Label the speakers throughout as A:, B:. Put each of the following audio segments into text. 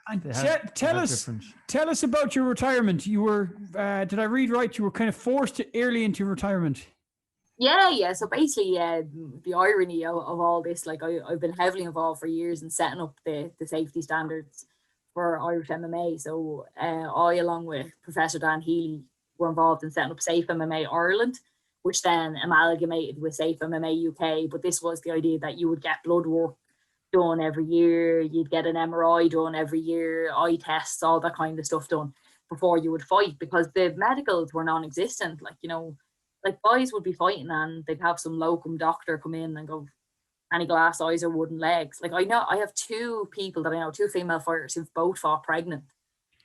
A: And tell us about your retirement. You were, did I read right? You were kind of forced early into retirement.
B: Yeah. So basically, the irony of all this, like I've been heavily involved for years in setting up the safety standards for Irish MMA. So I, along with Professor Dan Healy, were involved in setting up Safe MMA Ireland, which then amalgamated with Safe MMA UK. But this was the idea that you would get blood work done every year, you'd get an MRI done every year, eye tests, all that kind of stuff done before you would fight, because the medicals were non-existent. Like, like guys would be fighting and they'd have some locum doctor come in and go, any glass eyes or wooden legs. Like I have two people that I know, two female fighters who've both fought pregnant,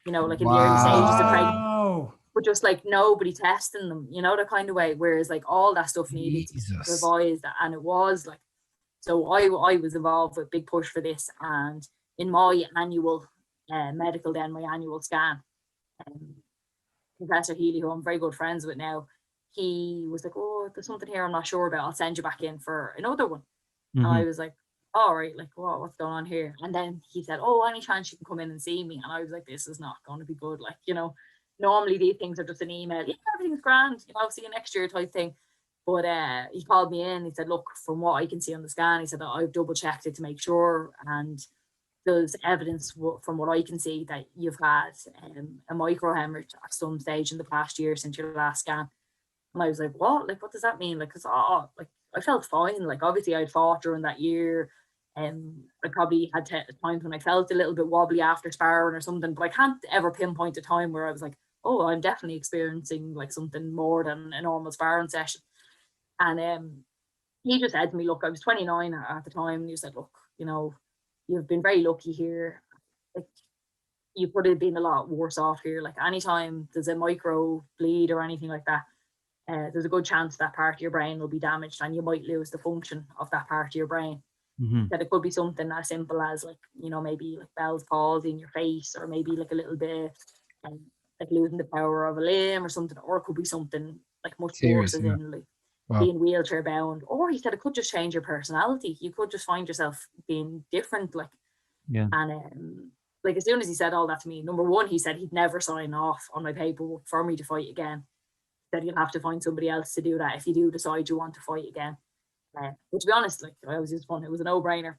B: like in the early stages of pregnancy. But just like nobody testing them, the kind of way. Whereas like all that stuff needed to be revised, and it was like, so I was involved with a big push for this, and in my annual medical, then my annual scan, Professor Healy, who I'm very good friends with now, he was like, oh, there's something here I'm not sure about, I'll send you back in for another one. And I was like, all right, like, what's going on here? And then he said, oh, any chance you can come in and see me? And I was like, this is not going to be good. Like, normally these things are just an email. Yeah, everything's grand. I'll see you next year type thing. But he called me in. He said, look, from what I can see on the scan, he said, I've double checked it to make sure. And there's evidence from what I can see that you've had a microhemorrhage at some stage in the past year since your last scan. And I was like, what? Like, what does that mean? Like, because like I felt fine. Like, obviously I'd fought during that year. I probably had times when I felt a little bit wobbly after sparring or something, but I can't ever pinpoint a time where I was like, oh, I'm definitely experiencing like something more than a normal sparring session. And he just said to me, look, I was 29 at the time, and he said, look, you've been very lucky here. Like, you could have been a lot worse off here. Like, anytime there's a micro bleed or anything like that, there's a good chance that part of your brain will be damaged and you might lose the function of that part of your brain. That it could be something as simple as like, maybe like Bell's palsy in your face, or maybe like a little bit like losing the power of a limb or something, or it could be something like much worse, as in like being wheelchair bound. Or he said it could just change your personality. You could just find yourself being different. Like, and like as soon as he said all that to me, number one, he said he'd never sign off on my paperwork for me to fight again. He said you'll have to find somebody else to do that if you do decide you want to fight again. But to be honest, like I was just it was a no-brainer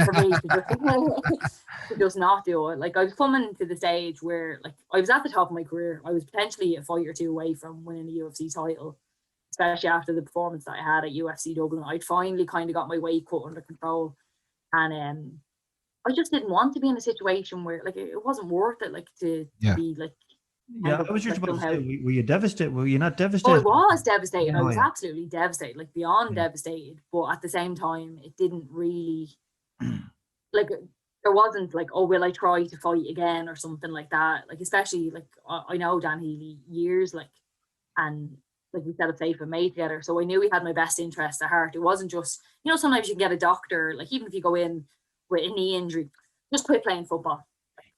B: for me to just not do it. Like, I was coming to the stage where like I was at the top of my career. I was potentially a fight or two away from winning a UFC title, especially after the performance that I had at UFC Dublin. I'd finally kind of got my weight cut under control, and I just didn't want to be in a situation where like it wasn't worth it, like to be like.
A: Yeah, I was just about to say, were you devastated? Were you not devastated?
B: Oh, I was devastated. I was absolutely devastated, like beyond devastated. But at the same time, it didn't really, like, there wasn't like, oh, will I try to fight again or something like that? Like, especially like I know Dan Healy years, like, and like we set up Safe MMA together, so I knew he had my best interest at heart. It wasn't just, sometimes you can get a doctor, like even if you go in with a knee injury, just quit playing football.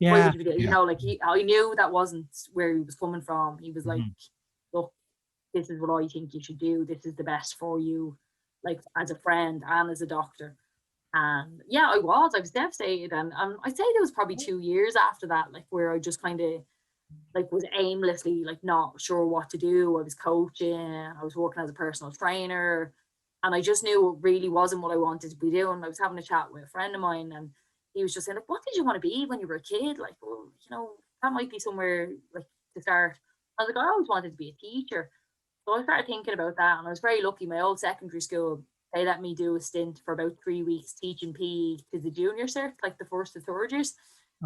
A: Yeah,
B: like I knew that wasn't where he was coming from. He was like, look, this is what I think you should do. This is the best for you, like as a friend and as a doctor. And yeah, I was devastated. And I'd say there was probably 2 years after that, like where I just kind of like was aimlessly like not sure what to do. I was coaching, I was working as a personal trainer, and I just knew it really wasn't what I wanted to be doing. I was having a chat with a friend of mine, and he was just saying, like, what did you want to be when you were a kid? Like, well, that might be somewhere like to start. I was like, I always wanted to be a teacher. So I started thinking about that, and I was very lucky. My old secondary school, they let me do a stint for about 3 weeks teaching PE to the junior cert, like the first to third years,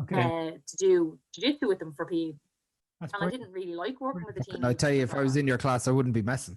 B: to do jiu-jitsu with them for PE. And I didn't really like working with the team.
C: I tell you, if I was in your class, I wouldn't be messing.